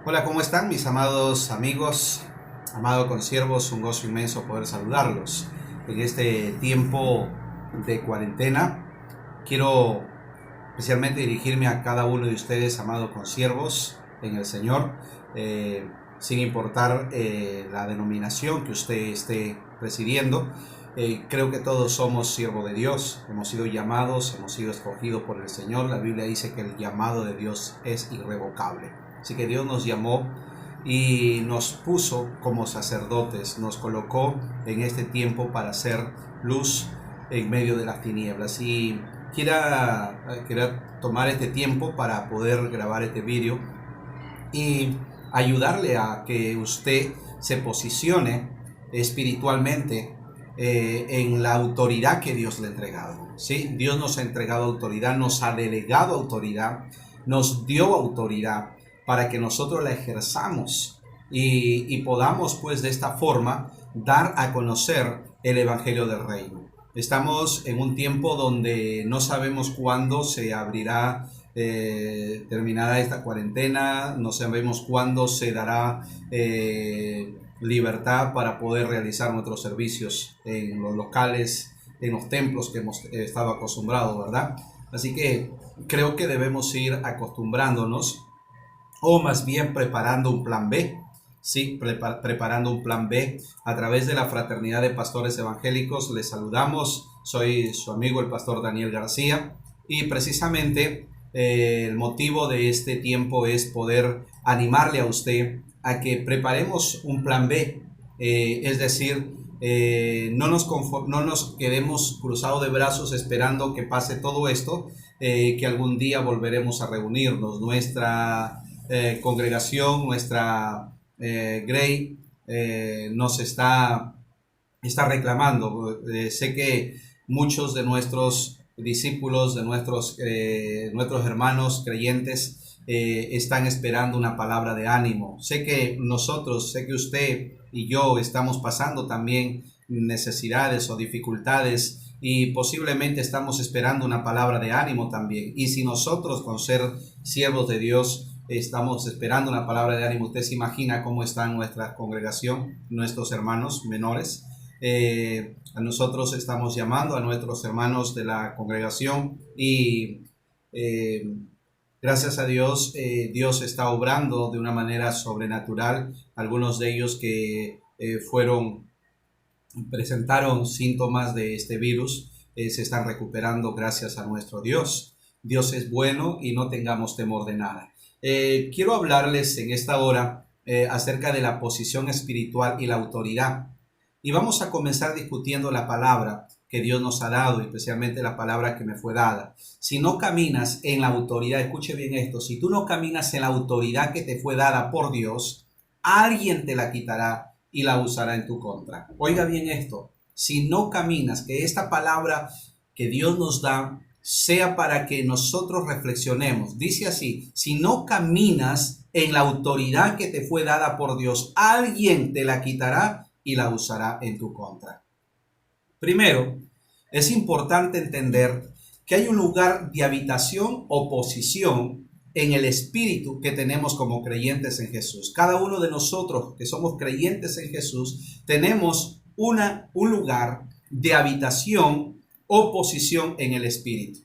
Hola, ¿cómo están mis amados amigos, amados consiervos? Un gozo inmenso poder saludarlos en este tiempo de cuarentena. Quiero especialmente dirigirme a cada uno de ustedes, amados consiervos en el Señor, sin importar la denominación que usted esté presidiendo. Creo que todos somos siervos de Dios, hemos sido llamados, hemos sido escogidos por el Señor. La Biblia dice que el llamado de Dios es irrevocable. Así que Dios nos llamó y nos puso como sacerdotes, nos colocó en este tiempo para hacer luz en medio de las tinieblas. Y quiera tomar este tiempo para poder grabar este vídeo y ayudarle a que usted se posicione espiritualmente en la autoridad que Dios le ha entregado. ¿Sí? Dios nos ha entregado autoridad, nos ha delegado autoridad, nos dio autoridad para que nosotros la ejerzamos y podamos pues de esta forma dar a conocer el evangelio del reino. Estamos en un tiempo donde no sabemos cuándo se abrirá terminada esta cuarentena, no sabemos cuándo se dará libertad para poder realizar nuestros servicios en los locales, en los templos que hemos estado acostumbrados, ¿verdad? Así que creo que debemos ir acostumbrándonos, o más bien preparando un plan B. Sí, preparando un plan B a través de la Fraternidad de Pastores Evangélicos. Les saludamos, soy su amigo el pastor Daniel García y precisamente el motivo de este tiempo es poder animarle a usted a que preparemos un plan B, es decir, no nos quedemos cruzados de brazos esperando que pase todo esto, que algún día volveremos a reunirnos. Nuestra congregación, nuestra Grey nos está reclamando. Sé que muchos de nuestros discípulos, de nuestros hermanos creyentes están esperando una palabra de ánimo. Sé que usted y yo estamos pasando también necesidades o dificultades y posiblemente estamos esperando una palabra de ánimo también. Y si nosotros, con ser siervos de Dios, estamos esperando una palabra de ánimo, usted se imagina cómo está nuestra congregación, nuestros hermanos menores. A nosotros estamos llamando a nuestros hermanos de la congregación y gracias a Dios, Dios está obrando de una manera sobrenatural. Algunos de ellos que presentaron síntomas de este virus se están recuperando gracias a nuestro Dios. Dios es bueno y no tengamos temor de nada. Quiero hablarles en esta hora acerca de la posición espiritual y la autoridad. Y vamos a comenzar discutiendo la palabra que Dios nos ha dado, especialmente la palabra que me fue dada. Si no caminas en la autoridad, escuche bien esto, si tú no caminas en la autoridad que te fue dada por Dios, alguien te la quitará y la usará en tu contra. Oiga bien esto, si no caminas, que esta palabra que Dios nos da sea para que nosotros reflexionemos. Dice así: si no caminas en la autoridad que te fue dada por Dios, alguien te la quitará y la usará en tu contra. Primero, es importante entender que hay un lugar de habitación o posición en el espíritu que tenemos como creyentes en Jesús. Cada uno de nosotros que somos creyentes en Jesús tenemos un lugar de habitación o posición en el espíritu.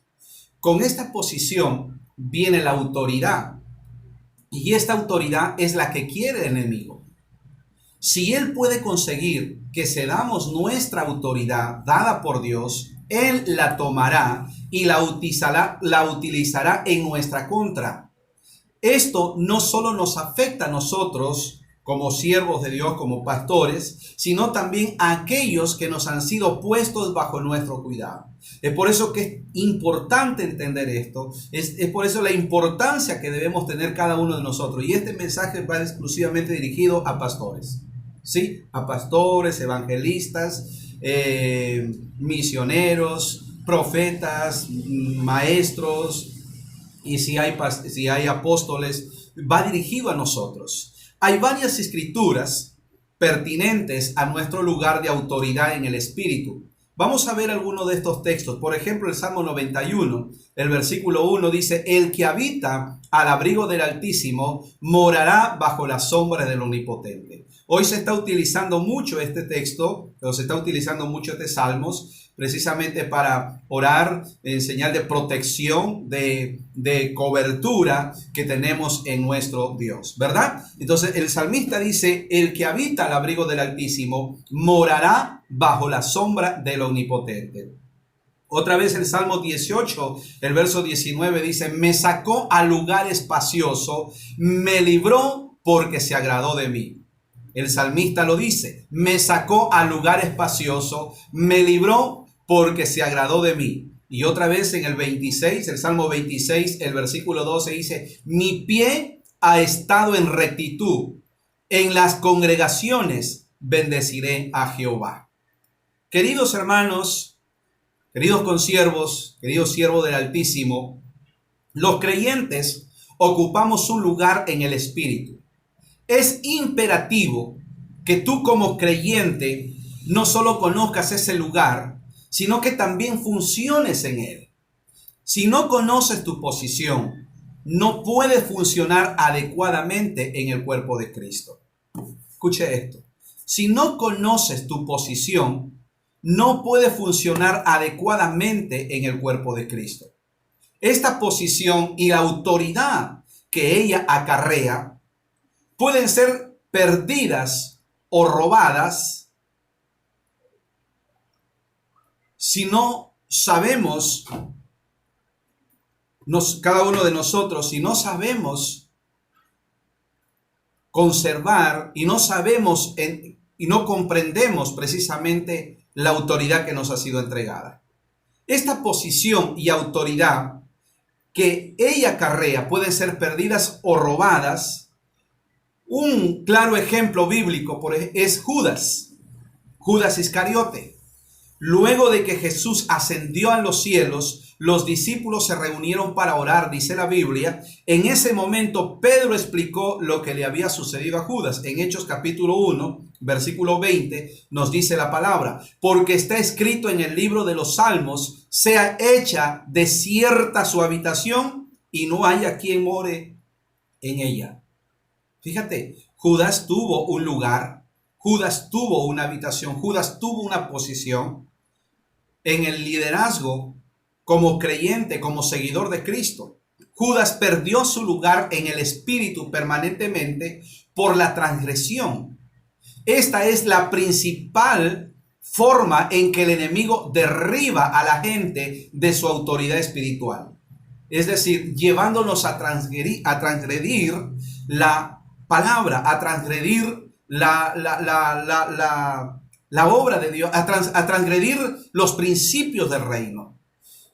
Con esta posición viene la autoridad, y esta autoridad es la que quiere el enemigo. Si él puede conseguir que cedamos nuestra autoridad dada por Dios, él la tomará y la utilizará en nuestra contra. Esto no solo nos afecta a nosotros como siervos de Dios, como pastores, sino también a aquellos que nos han sido puestos bajo nuestro cuidado. Es por eso que es importante entender esto, es por eso la importancia que debemos tener cada uno de nosotros. Y este mensaje va exclusivamente dirigido a pastores, ¿sí? A pastores, evangelistas, misioneros, profetas, maestros, y si hay apóstoles, va dirigido a nosotros. Hay varias escrituras pertinentes a nuestro lugar de autoridad en el espíritu. Vamos a ver algunos de estos textos. Por ejemplo, el Salmo 91, el versículo 1 dice: el que habita al abrigo del Altísimo, morará bajo la sombra del Omnipotente. Hoy se está utilizando mucho este texto, pero se está utilizando mucho este Salmos, precisamente para orar en señal de protección, de cobertura que tenemos en nuestro Dios, ¿verdad? Entonces el salmista dice, el que habita al abrigo del Altísimo morará bajo la sombra del Omnipotente. Otra vez el Salmo 18, el verso 19 dice, me sacó a lugar espacioso, me libró porque se agradó de mí. El salmista lo dice, me sacó a lugar espacioso, me libró porque se agradó de mí. Y otra vez en el 26, el Salmo 26, el versículo 12 dice, mi pie ha estado en rectitud, en las congregaciones bendeciré a Jehová. Queridos hermanos, queridos consiervos, queridos siervos del Altísimo, los creyentes ocupamos un lugar en el Espíritu. Es imperativo que tú como creyente no solo conozcas ese lugar, sino que también funciones en él. Si no conoces tu posición, no puedes funcionar adecuadamente en el cuerpo de Cristo. Escuche esto. Si no conoces tu posición, no puede funcionar adecuadamente en el cuerpo de Cristo. Esta posición y la autoridad que ella acarrea pueden ser perdidas o robadas si no sabemos, cada uno de nosotros, si no sabemos conservar y no sabemos y no comprendemos precisamente la autoridad que nos ha sido entregada. Esta posición y autoridad que ella acarrea pueden ser perdidas o robadas. Un claro ejemplo bíblico es Judas Iscariote. Luego de que Jesús ascendió a los cielos, los discípulos se reunieron para orar, dice la Biblia. En ese momento Pedro explicó lo que le había sucedido a Judas. En Hechos capítulo 1, versículo 20, nos dice la palabra, porque está escrito en el libro de los Salmos, sea hecha desierta su habitación y no haya quien more en ella. Fíjate, Judas tuvo un lugar, Judas tuvo una habitación, Judas tuvo una posición en el liderazgo como creyente, como seguidor de Cristo. Judas perdió su lugar en el espíritu permanentemente por la transgresión. Esta es la principal forma en que el enemigo derriba a la gente de su autoridad espiritual. Es decir, llevándonos a transgredir la palabra, a transgredir la obra de Dios, a transgredir los principios del reino.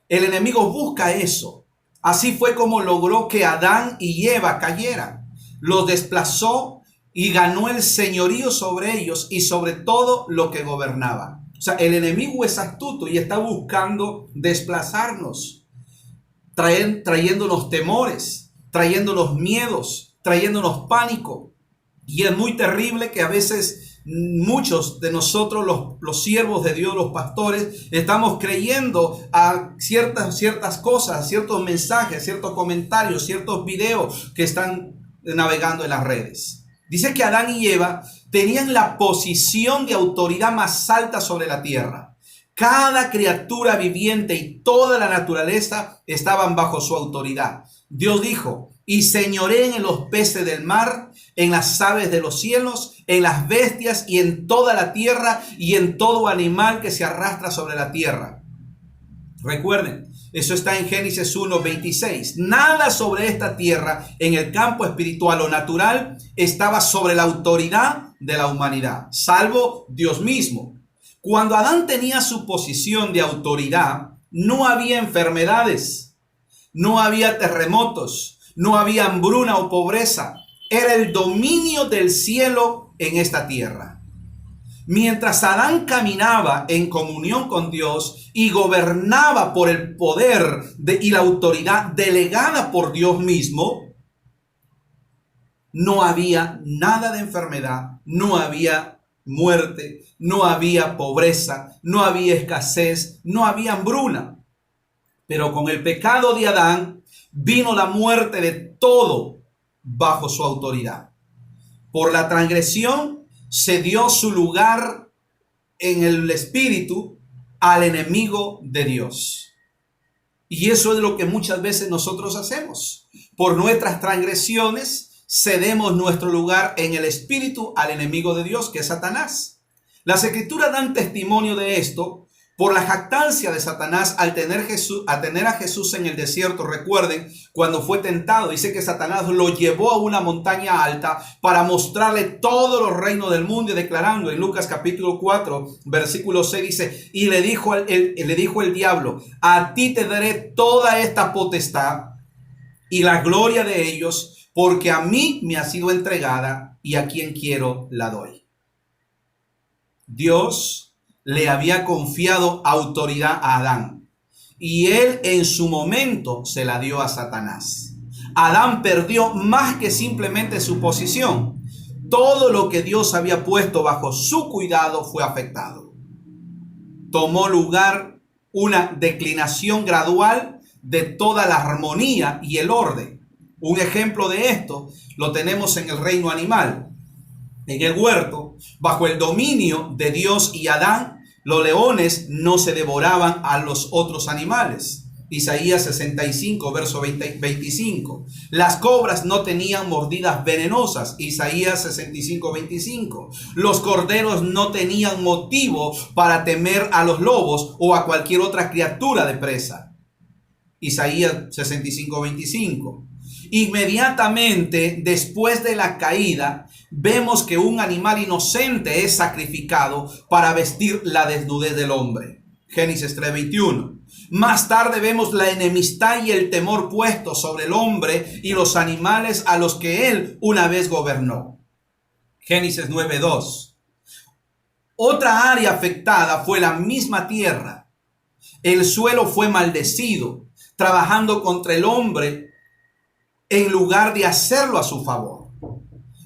El enemigo busca eso. Así fue como logró que Adán y Eva cayeran. Los desplazó y ganó el señorío sobre ellos y sobre todo lo que gobernaba. O sea, el enemigo es astuto y está buscando desplazarnos, trayéndonos temores, trayéndonos miedos, trayéndonos pánico. Y es muy terrible que a veces muchos de nosotros, los siervos de Dios, los pastores, estamos creyendo a ciertas cosas, ciertos mensajes, ciertos comentarios, ciertos videos que están navegando en las redes. Dice que Adán y Eva tenían la posición de autoridad más alta sobre la tierra. Cada criatura viviente y toda la naturaleza estaban bajo su autoridad. Dios dijo, y señoreen en los peces del mar, en las aves de los cielos, en las bestias y en toda la tierra y en todo animal que se arrastra sobre la tierra. Recuerden, eso está en Génesis 1:26. Nada sobre esta tierra en el campo espiritual o natural estaba sobre la autoridad de la humanidad, salvo Dios mismo. Cuando Adán tenía su posición de autoridad, no había enfermedades, no había terremotos, no había hambruna o pobreza. Era el dominio del cielo en esta tierra. Mientras Adán caminaba en comunión con Dios y gobernaba por el poder y la autoridad delegada por Dios mismo, no había nada de enfermedad, no había muerte, no había pobreza, no había escasez, no había hambruna. Pero con el pecado de Adán vino la muerte de todo bajo su autoridad. Por la transgresión se dio su lugar en el espíritu al enemigo de Dios. Y eso es lo que muchas veces nosotros hacemos. Por nuestras transgresiones cedemos nuestro lugar en el espíritu al enemigo de Dios, que es Satanás. Las escrituras dan testimonio de esto por la jactancia de Satanás al tener a Jesús en el desierto. Recuerden, cuando fue tentado, dice que Satanás lo llevó a una montaña alta para mostrarle todos los reinos del mundo, y declarando en Lucas capítulo 4, versículo 6, dice, y le dijo el diablo, a ti te daré toda esta potestad y la gloria de ellos, porque a mí me ha sido entregada y a quien quiero la doy. Dios le había confiado autoridad a Adán y él en su momento se la dio a Satanás. Adán perdió más que simplemente su posición. Todo lo que Dios había puesto bajo su cuidado fue afectado. Tomó lugar una declinación gradual de toda la armonía y el orden. Un ejemplo de esto lo tenemos en el reino animal. En el huerto, bajo el dominio de Dios y Adán, los leones no se devoraban a los otros animales. Isaías 65, verso 25. Las cobras no tenían mordidas venenosas. Isaías 65, 25. Los corderos no tenían motivo para temer a los lobos o a cualquier otra criatura de presa. Isaías 65, 25. Inmediatamente después de la caída, vemos que un animal inocente es sacrificado para vestir la desnudez del hombre. Génesis 3:21. Más tarde vemos la enemistad y el temor puestos sobre el hombre y los animales a los que él una vez gobernó. Génesis 9:2. Otra área afectada fue la misma tierra. El suelo fue maldecido, trabajando contra el hombre en lugar de hacerlo a su favor.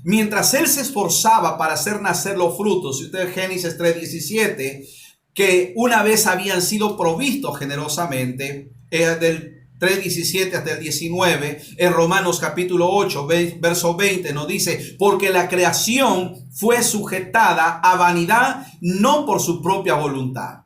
Mientras él se esforzaba para hacer nacer los frutos, si ustedes Génesis 3:17, que una vez habían sido provistos generosamente, del 3:17 hasta el 19, en Romanos capítulo 8, verso 20 nos dice, porque la creación fue sujetada a vanidad, no por su propia voluntad.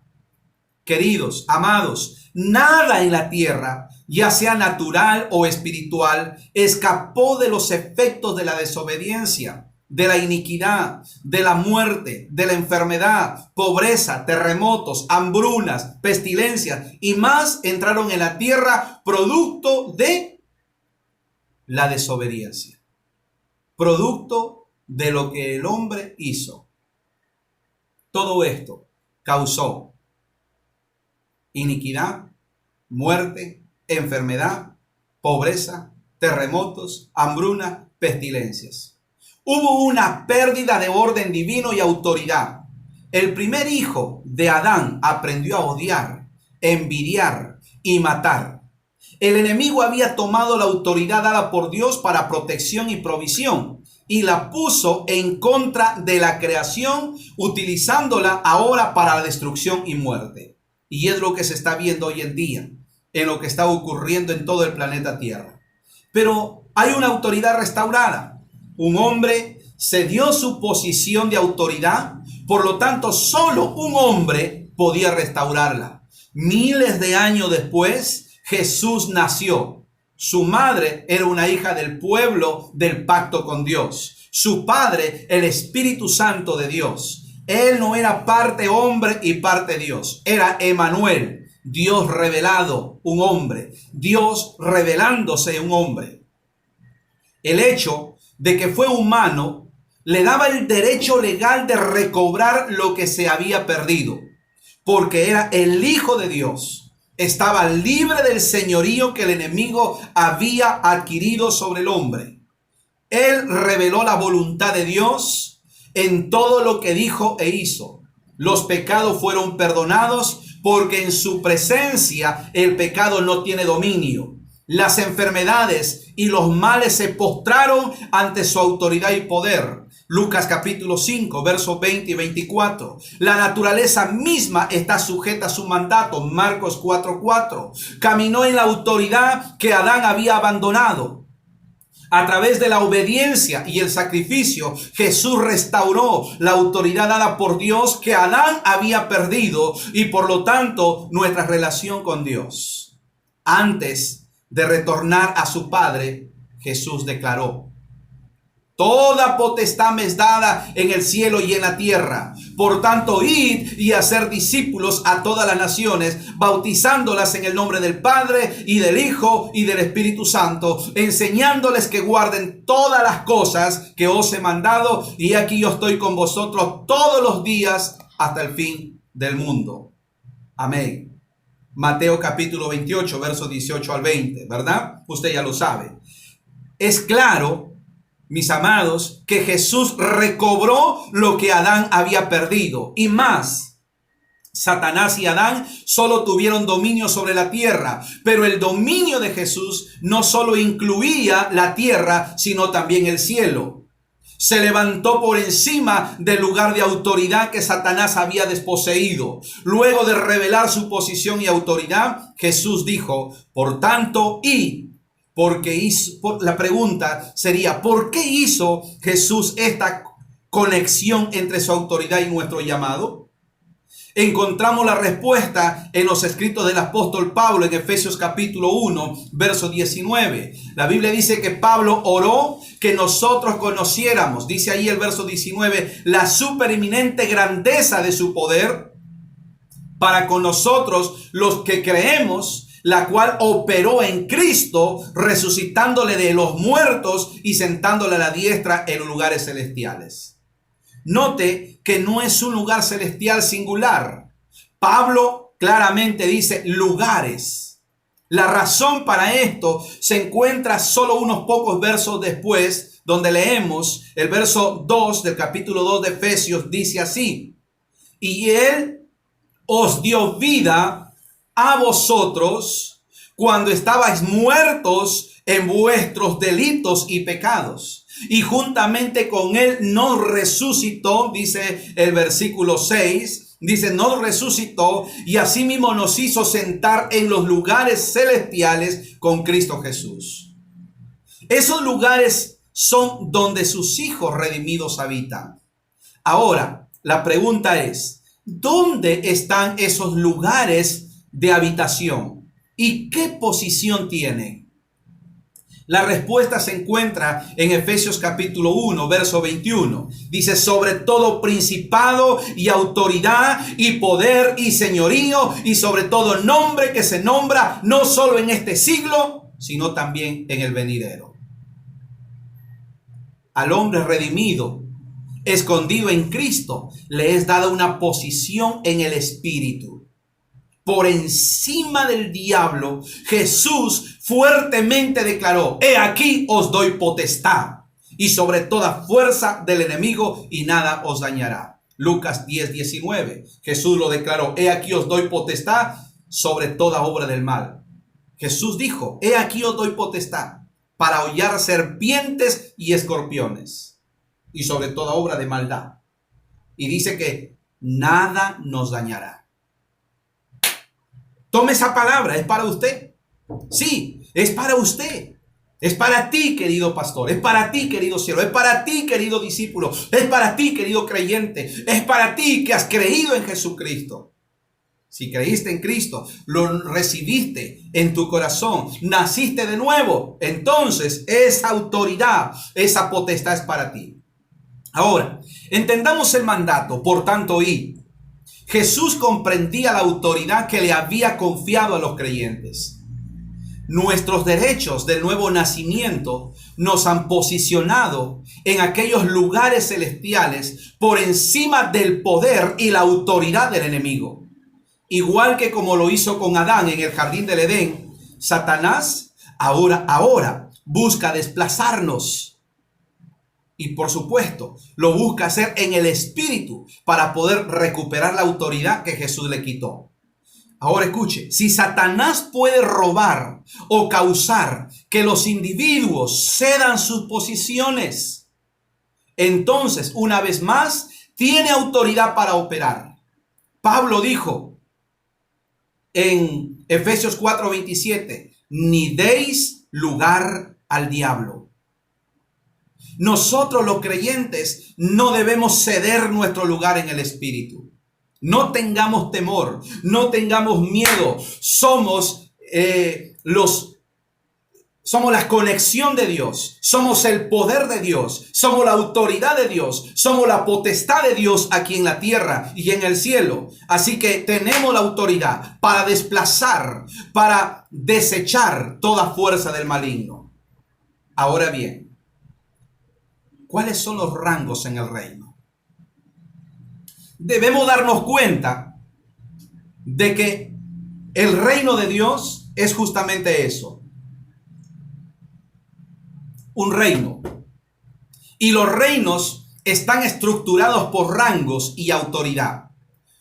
Queridos, amados, nada en la tierra, ya sea natural o espiritual, escapó de los efectos de la desobediencia, de la iniquidad, de la muerte, de la enfermedad, pobreza, terremotos, hambrunas, pestilencias y más entraron en la tierra producto de la desobediencia, producto de lo que el hombre hizo. Todo esto causó iniquidad, muerte, enfermedad, pobreza, terremotos, hambruna, pestilencias. Hubo una pérdida de orden divino y autoridad. El primer hijo de Adán aprendió a odiar, envidiar y matar. El enemigo había tomado la autoridad dada por Dios para protección y provisión y la puso en contra de la creación, utilizándola ahora para la destrucción y muerte. Y es lo que se está viendo hoy en día, en lo que está ocurriendo en todo el planeta Tierra. Pero hay una autoridad restaurada. Un hombre cedió su posición de autoridad, por lo tanto, solo un hombre podía restaurarla. Miles de años después, Jesús nació. Su madre era una hija del pueblo del pacto con Dios. Su padre, el Espíritu Santo de Dios. Él no era parte hombre y parte Dios. Era Emmanuel, Dios revelado, un hombre. Dios revelándose un hombre. El hecho de que fue humano le daba el derecho legal de recobrar lo que se había perdido, porque era el Hijo de Dios. Estaba libre del señorío que el enemigo había adquirido sobre el hombre. Él reveló la voluntad de Dios en todo lo que dijo e hizo. Los pecados fueron perdonados porque en su presencia el pecado no tiene dominio. Las enfermedades y los males se postraron ante su autoridad y poder. Lucas capítulo 5, versos 20 y 24. La naturaleza misma está sujeta a su mandato. Marcos 4:4. Caminó en la autoridad que Adán había abandonado. A través de la obediencia y el sacrificio, Jesús restauró la autoridad dada por Dios que Adán había perdido y por lo tanto nuestra relación con Dios. Antes de retornar a su Padre, Jesús declaró: toda potestad me es dada en el cielo y en la tierra. Por tanto, id y hacer discípulos a todas las naciones, bautizándolas en el nombre del Padre y del Hijo y del Espíritu Santo, enseñándoles que guarden todas las cosas que os he mandado. Y aquí yo estoy con vosotros todos los días hasta el fin del mundo. Amén. Mateo capítulo 28, versos 18 al 20, ¿verdad? Usted ya lo sabe. Es claro, mis amados, que Jesús recobró lo que Adán había perdido y más. Satanás y Adán solo tuvieron dominio sobre la tierra, pero el dominio de Jesús no solo incluía la tierra, sino también el cielo. Se levantó por encima del lugar de autoridad que Satanás había desposeído. Luego de revelar su posición y autoridad, Jesús dijo: por tanto, la pregunta sería: ¿por qué hizo Jesús esta conexión entre su autoridad y nuestro llamado? Encontramos la respuesta en los escritos del apóstol Pablo en Efesios capítulo 1, verso 19. La Biblia dice que Pablo oró que nosotros conociéramos, dice ahí el verso 19, la supereminente grandeza de su poder para con nosotros los que creemos, la cual operó en Cristo, resucitándole de los muertos y sentándole a la diestra en los lugares celestiales. Note que no es un lugar celestial singular. Pablo claramente dice lugares. La razón para esto se encuentra solo unos pocos versos después, donde leemos el verso 2 del capítulo 2 de Efesios, dice así: y él os dio vida a vosotros cuando estabais muertos en vuestros delitos y pecados, y juntamente con él nos resucitó, dice el versículo 6, dice nos resucitó y asimismo nos hizo sentar en los lugares celestiales con Cristo Jesús. Esos lugares son donde sus hijos redimidos habitan. Ahora, la pregunta es: ¿dónde están esos lugares de habitación? ¿Y qué posición tienen? La respuesta se encuentra en Efesios capítulo 1, verso 21. Dice: sobre todo principado y autoridad y poder y señorío y sobre todo nombre que se nombra no solo en este siglo, sino también en el venidero. Al hombre redimido, escondido en Cristo, le es dada una posición en el Espíritu. Por encima del diablo, Jesús fuertemente declaró: he aquí os doy potestad y sobre toda fuerza del enemigo y nada os dañará. Lucas 10:19. Jesús lo declaró: he aquí os doy potestad sobre toda obra del mal. Jesús dijo: he aquí os doy potestad para hollar serpientes y escorpiones y sobre toda obra de maldad. Y dice que nada nos dañará. Tome esa palabra, es para usted. Sí, es para usted. Es para ti, querido pastor. Es para ti, querido siervo. Es para ti, querido discípulo. Es para ti, querido creyente. Es para ti que has creído en Jesucristo. Si creíste en Cristo, lo recibiste en tu corazón, naciste de nuevo, entonces esa autoridad, esa potestad es para ti. Ahora, entendamos el mandato, por tanto, id. Jesús comprendía la autoridad que le había confiado a los creyentes. Nuestros derechos del nuevo nacimiento nos han posicionado en aquellos lugares celestiales por encima del poder y la autoridad del enemigo. Igual que como lo hizo con Adán en el jardín del Edén, Satanás ahora busca desplazarnos. Y por supuesto, lo busca hacer en el espíritu para poder recuperar la autoridad que Jesús le quitó. Ahora escuche, si Satanás puede robar o causar que los individuos cedan sus posiciones, entonces, una vez más, tiene autoridad para operar. Pablo dijo en Efesios 4:27, ni deis lugar al diablo. Nosotros los creyentes no debemos ceder nuestro lugar en el espíritu. No tengamos temor, no tengamos miedo. Somos la conexión de Dios, somos el poder de Dios, somos la autoridad de Dios, somos la potestad de Dios aquí en la tierra y en el cielo. Así que tenemos la autoridad para desplazar, para desechar toda fuerza del maligno. Ahora bien, ¿cuáles son los rangos en el reino? Debemos darnos cuenta de que el reino de Dios es justamente eso. Un reino. Y los reinos están estructurados por rangos y autoridad.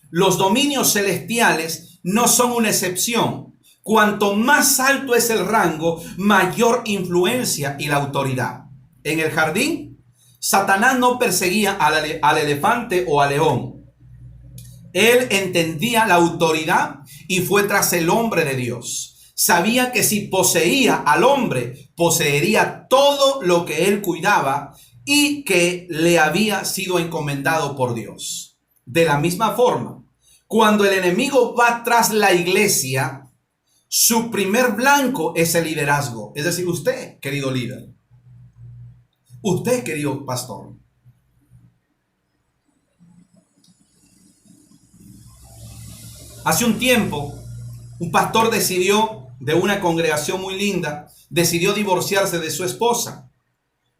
Los dominios celestiales no son una excepción. Cuanto más alto es el rango, mayor influencia y la autoridad. En el jardín, Satanás no perseguía al elefante o al león. Él entendía la autoridad y fue tras el hombre de Dios. Sabía que si poseía al hombre, poseería todo lo que él cuidaba y que le había sido encomendado por Dios. De la misma forma, cuando el enemigo va tras la iglesia, su primer blanco es el liderazgo. Es decir, usted, querido líder. Usted, querido pastor. Hace un tiempo, un pastor decidió, de una congregación muy linda, decidió divorciarse de su esposa.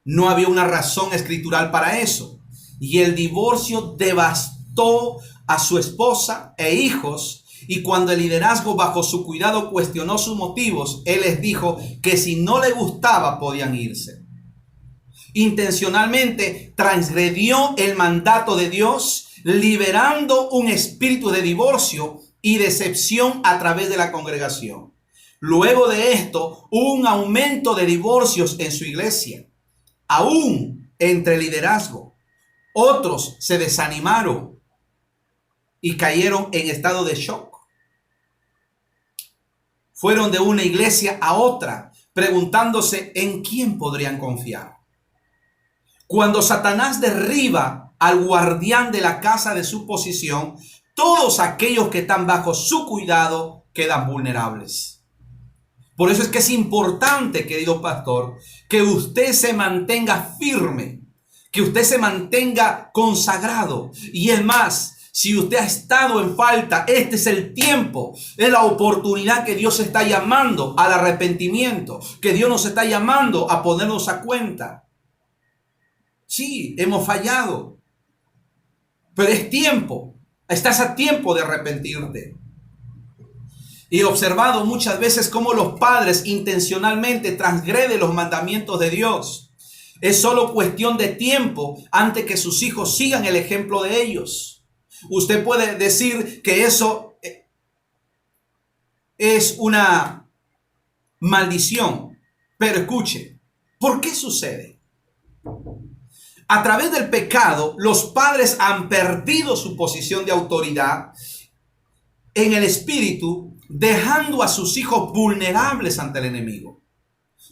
No había una razón escritural para eso. Y el divorcio devastó a su esposa e hijos. Y cuando el liderazgo bajo su cuidado cuestionó sus motivos, él les dijo que si no le gustaba podían irse. Intencionalmente transgredió el mandato de Dios, liberando un espíritu de divorcio y decepción a través de la congregación. Luego de esto, hubo un aumento de divorcios en su iglesia, aún entre el liderazgo. Otros se desanimaron y cayeron en estado de shock. Fueron de una iglesia a otra, preguntándose en quién podrían confiar. Cuando Satanás derriba al guardián de la casa de su posición, todos aquellos que están bajo su cuidado quedan vulnerables. Por eso es que es importante, querido pastor, que usted se mantenga firme, que usted se mantenga consagrado. Y es más, si usted ha estado en falta, este es el tiempo, es la oportunidad que Dios está llamando al arrepentimiento, que Dios nos está llamando a ponernos a cuenta. Sí, hemos fallado, pero es tiempo. Estás a tiempo de arrepentirte. Y he observado muchas veces cómo los padres intencionalmente transgreden los mandamientos de Dios. Es solo cuestión de tiempo antes que sus hijos sigan el ejemplo de ellos. Usted puede decir que eso es una maldición, pero escuche, ¿por qué sucede? A través del pecado, los padres han perdido su posición de autoridad en el espíritu, dejando a sus hijos vulnerables ante el enemigo.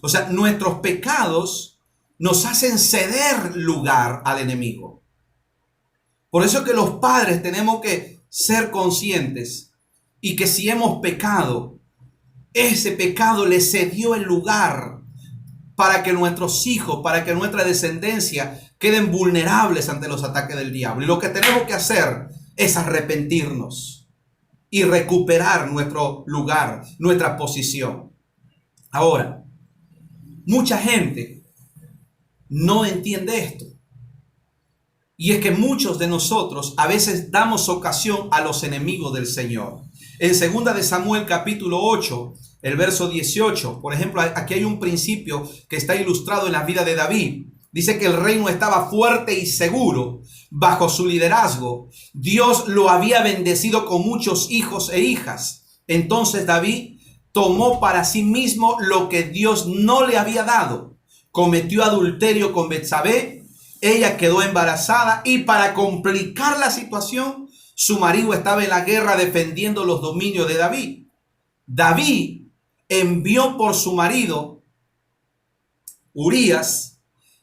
O sea, nuestros pecados nos hacen ceder lugar al enemigo. Por eso es que los padres tenemos que ser conscientes y que si hemos pecado, ese pecado le cedió el lugar para que nuestros hijos, para que nuestra descendencia queden vulnerables ante los ataques del diablo. Y lo que tenemos que hacer es arrepentirnos y recuperar nuestro lugar, nuestra posición. Ahora, mucha gente no entiende esto. Y es que muchos de nosotros a veces damos ocasión a los enemigos del Señor. En 2 de Samuel capítulo 8, el verso 18, por ejemplo, aquí hay un principio que está ilustrado en la vida de David. Dice que el reino estaba fuerte y seguro bajo su liderazgo. Dios lo había bendecido con muchos hijos e hijas. Entonces David tomó para sí mismo lo que Dios no le había dado. Cometió adulterio con Betsabé. Ella quedó embarazada y para complicar la situación, su marido estaba en la guerra defendiendo los dominios de David. David envió por su marido Urías,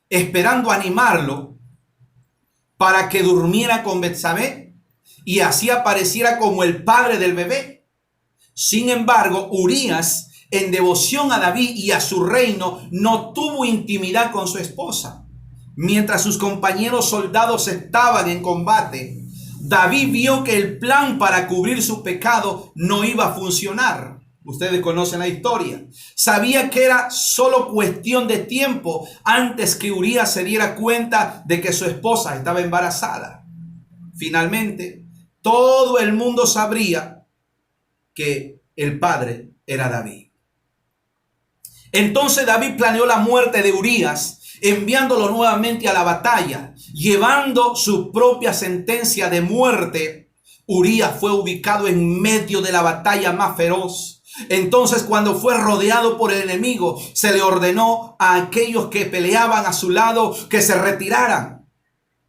esperando animarlo para que durmiera con Betsabé y así apareciera como el padre del bebé. Sin embargo, Urías, en devoción a David y a su reino, no tuvo intimidad con su esposa. Mientras sus compañeros soldados estaban en combate, David vio que el plan para cubrir su pecado no iba a funcionar. Ustedes conocen la historia. Sabía que era solo cuestión de tiempo antes que Urías se diera cuenta de que su esposa estaba embarazada. Finalmente, todo el mundo sabría que el padre era David. Entonces David planeó la muerte de Urías, enviándolo nuevamente a la batalla, llevando su propia sentencia de muerte. Urías fue ubicado en medio de la batalla más feroz. Entonces, cuando fue rodeado por el enemigo, se le ordenó a aquellos que peleaban a su lado que se retiraran.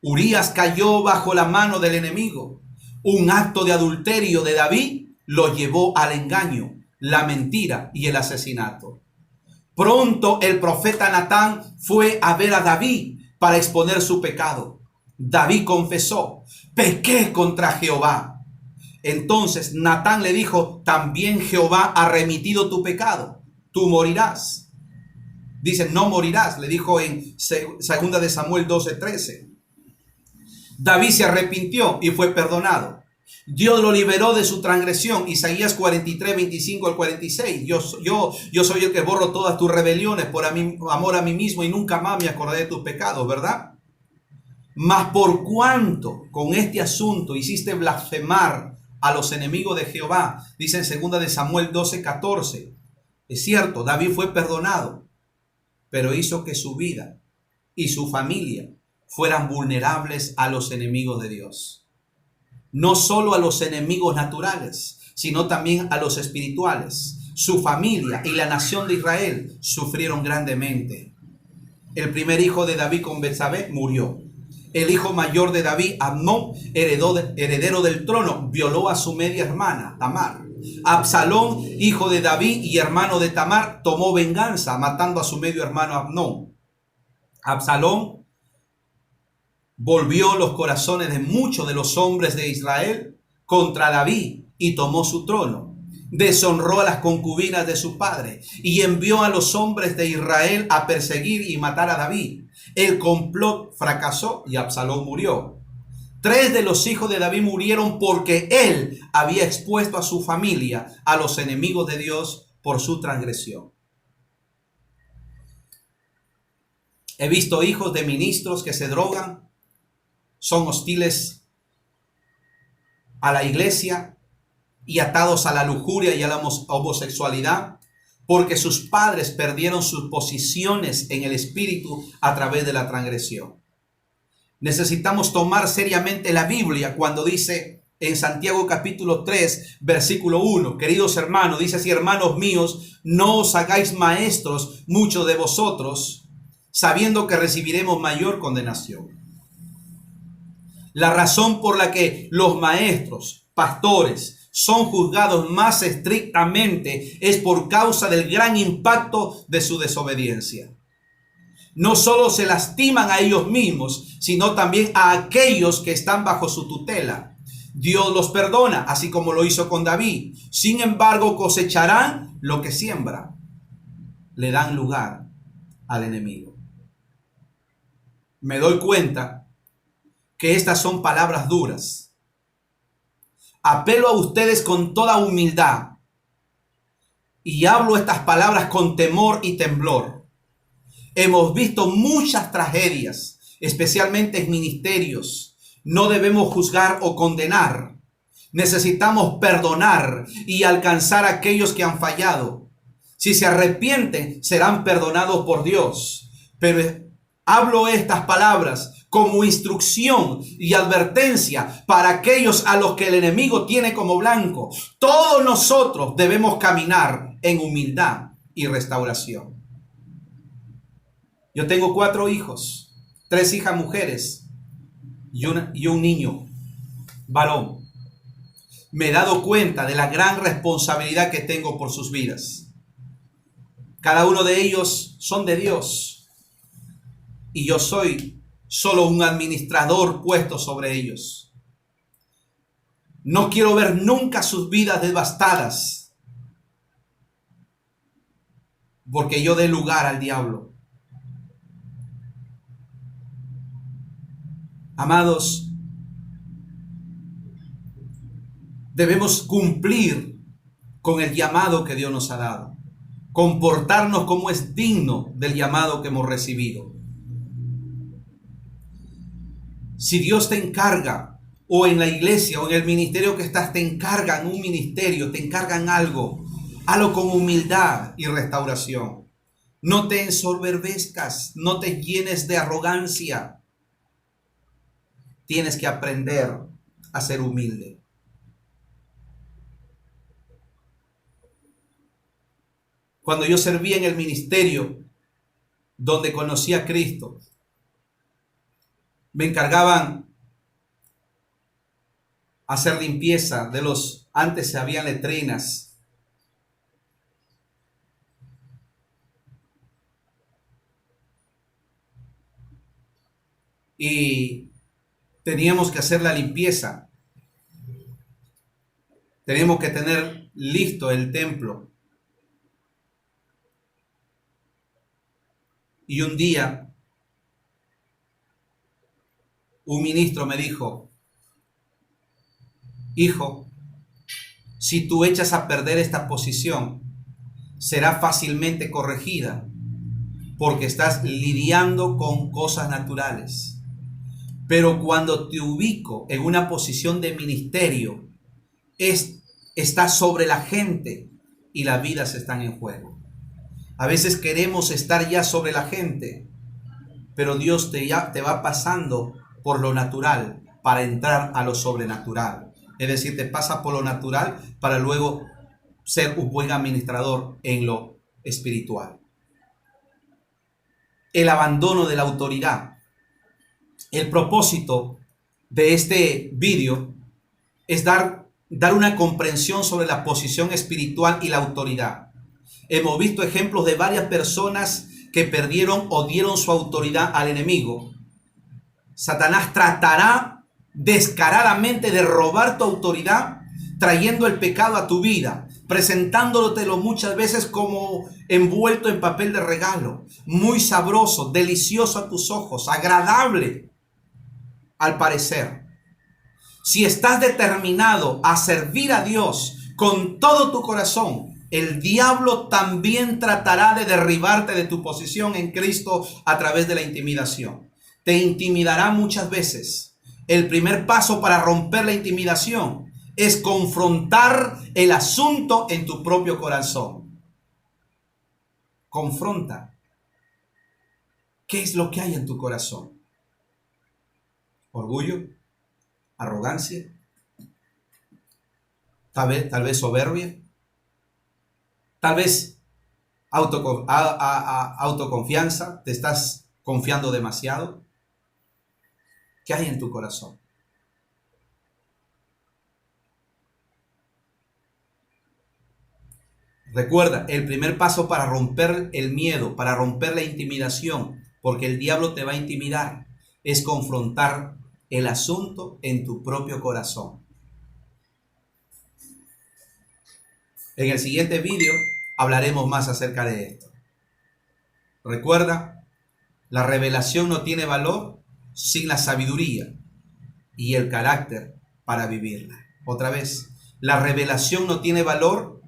Urías cayó bajo la mano del enemigo. Un acto de adulterio de David lo llevó al engaño, la mentira y el asesinato. Pronto el profeta Natán fue a ver a David para exponer su pecado. David confesó: pequé contra Jehová. Entonces Natán le dijo: también Jehová ha remitido tu pecado, tú morirás. Dice: no morirás, le dijo en 2 de Samuel 12:13. David se arrepintió y fue perdonado. Dios lo liberó de su transgresión. Isaías 43:25 al 46. Yo soy el que borro todas tus rebeliones por amor a mí mismo y nunca más me acordaré de tus pecados, ¿verdad? Mas por cuanto con este asunto hiciste blasfemar a los enemigos de Jehová, dice en 2 de Samuel 12:14. Es cierto, David fue perdonado, pero hizo que su vida y su familia fueran vulnerables a los enemigos de Dios. No solo a los enemigos naturales, sino también a los espirituales. Su familia y la nación de Israel sufrieron grandemente. El primer hijo de David con Betsabé murió. El hijo mayor de David, Amnón, heredero del trono, violó a su media hermana, Tamar. Absalón, hijo de David y hermano de Tamar, tomó venganza, matando a su medio hermano Amnón. Absalón volvió los corazones de muchos de los hombres de Israel contra David y tomó su trono. Deshonró a las concubinas de su padre y envió a los hombres de Israel a perseguir y matar a David. El complot fracasó y Absalón murió. 3 de los hijos de David murieron porque él había expuesto a su familia a los enemigos de Dios por su transgresión. He visto hijos de ministros que se drogan, son hostiles a la iglesia y atados a la lujuria y a la homosexualidad, porque sus padres perdieron sus posiciones en el espíritu a través de la transgresión. Necesitamos tomar seriamente la Biblia cuando dice en Santiago capítulo 3, versículo 1, queridos hermanos, dice así: hermanos míos, no os hagáis maestros muchos de vosotros, sabiendo que recibiremos mayor condenación. La razón por la que los maestros, pastores, son juzgados más estrictamente es por causa del gran impacto de su desobediencia. No solo se lastiman a ellos mismos, sino también a aquellos que están bajo su tutela. Dios los perdona, así como lo hizo con David. Sin embargo, cosecharán lo que siembran. Le dan lugar al enemigo. Me doy cuenta que estas son palabras duras. Apelo a ustedes con toda humildad y hablo estas palabras con temor y temblor. Hemos visto muchas tragedias, especialmente en ministerios. No debemos juzgar o condenar. Necesitamos perdonar y alcanzar a aquellos que han fallado. Si se arrepienten, serán perdonados por Dios. Pero hablo estas palabras como instrucción y advertencia para aquellos a los que el enemigo tiene como blanco. Todos nosotros debemos caminar en humildad y restauración. Yo tengo 4 hijos, 3 hijas mujeres y un niño varón. Me he dado cuenta de la gran responsabilidad que tengo por sus vidas. Cada uno de ellos son de Dios y yo soy solo un administrador puesto sobre ellos. No quiero ver nunca sus vidas devastadas porque yo dé lugar al diablo. Amados, debemos cumplir con el llamado que Dios nos ha dado. Comportarnos como es digno del llamado que hemos recibido. Si Dios te encarga, o en la iglesia, o en el ministerio que estás, te encargan un ministerio, te encargan algo, hazlo con humildad y restauración. No te ensoberbezcas, no te llenes de arrogancia. Tienes que aprender a ser humilde. Cuando yo servía en el ministerio donde conocí a Cristo, me encargaban hacer limpieza de antes se habían letrinas. Y teníamos que hacer la limpieza. Teníamos que tener listo el templo. Y un día, un ministro me dijo: hijo, si tú echas a perder esta posición, será fácilmente corregida, porque estás lidiando con cosas naturales. Pero cuando te ubico en una posición de ministerio, estás sobre la gente y las vidas están en juego. A veces queremos estar ya sobre la gente, pero Dios te va pasando por lo natural para entrar a lo sobrenatural. Es decir, te pasa por lo natural para luego ser un buen administrador en lo espiritual. El abandono de la autoridad. El propósito de este vídeo es dar una comprensión sobre la posición espiritual y la autoridad. Hemos visto ejemplos de varias personas que perdieron o dieron su autoridad al enemigo. Satanás tratará descaradamente de robar tu autoridad, trayendo el pecado a tu vida, presentándotelo muchas veces como envuelto en papel de regalo, muy sabroso, delicioso a tus ojos, agradable al parecer. Si estás determinado a servir a Dios con todo tu corazón, el diablo también tratará de derribarte de tu posición en Cristo a través de la intimidación. Te intimidará muchas veces. El primer paso para romper la intimidación es confrontar el asunto en tu propio corazón. Confronta. ¿Qué es lo que hay en tu corazón? ¿Orgullo? ¿Arrogancia? Tal vez soberbia. Tal vez autoconfianza. ¿Te estás confiando demasiado? ¿Qué hay en tu corazón? Recuerda, el primer paso para romper el miedo, para romper la intimidación, porque el diablo te va a intimidar, es confrontar el asunto en tu propio corazón. En el siguiente vídeo hablaremos más acerca de esto. Recuerda, la revelación no tiene valor sin la sabiduría y el carácter para vivirla. Otra vez, la revelación no tiene valor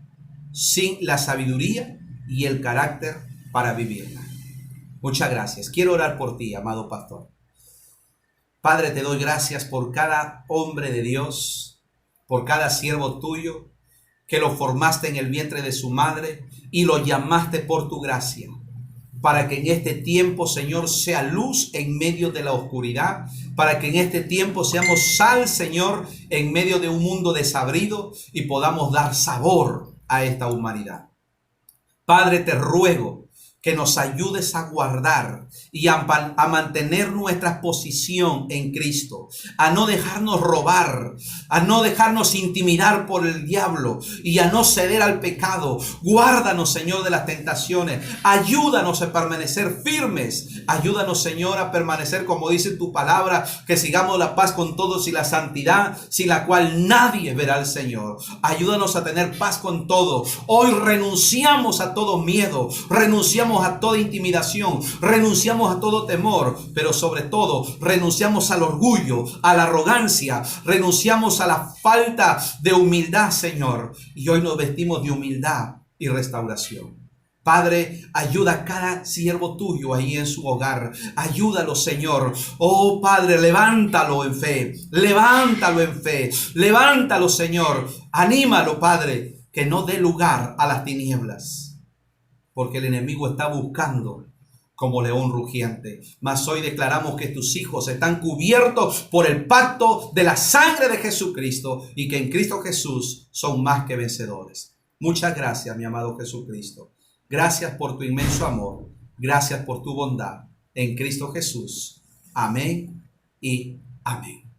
sin la sabiduría y el carácter para vivirla. Muchas gracias. Quiero orar por ti, amado pastor. Padre, te doy gracias por cada hombre de Dios, por cada siervo tuyo, que lo formaste en el vientre de su madre y lo llamaste por tu gracia. para que en este tiempo, Señor, sea luz en medio de la oscuridad, para que en este tiempo seamos sal, Señor, en medio de un mundo desabrido y podamos dar sabor a esta humanidad. Padre, te ruego que nos ayudes a guardar y a mantener nuestra posición en Cristo, a no dejarnos robar, a no dejarnos intimidar por el diablo y a no ceder al pecado. Guárdanos, Señor, de las tentaciones. Ayúdanos a permanecer firmes. Ayúdanos, Señor, a permanecer, como dice tu palabra, que sigamos la paz con todos y la santidad, sin la cual nadie verá al Señor. Ayúdanos a tener paz con todos. Hoy renunciamos a todo miedo, renunciamos a toda intimidación, renunciamos a todo temor, pero sobre todo renunciamos al orgullo, a la arrogancia, renunciamos a la falta de humildad, Señor, y hoy nos vestimos de humildad y restauración. Padre, ayuda a cada siervo tuyo ahí en su hogar. Ayúdalo, Señor. Oh, Padre, levántalo en fe. Levántalo en fe. Levántalo, Señor. Anímalo, Padre, que no dé lugar a las tinieblas, porque el enemigo está buscando como león rugiente. Mas hoy declaramos que tus hijos están cubiertos por el pacto de la sangre de Jesucristo y que en Cristo Jesús son más que vencedores. Muchas gracias, mi amado Jesucristo. Gracias por tu inmenso amor. Gracias por tu bondad. En Cristo Jesús. Amén y amén.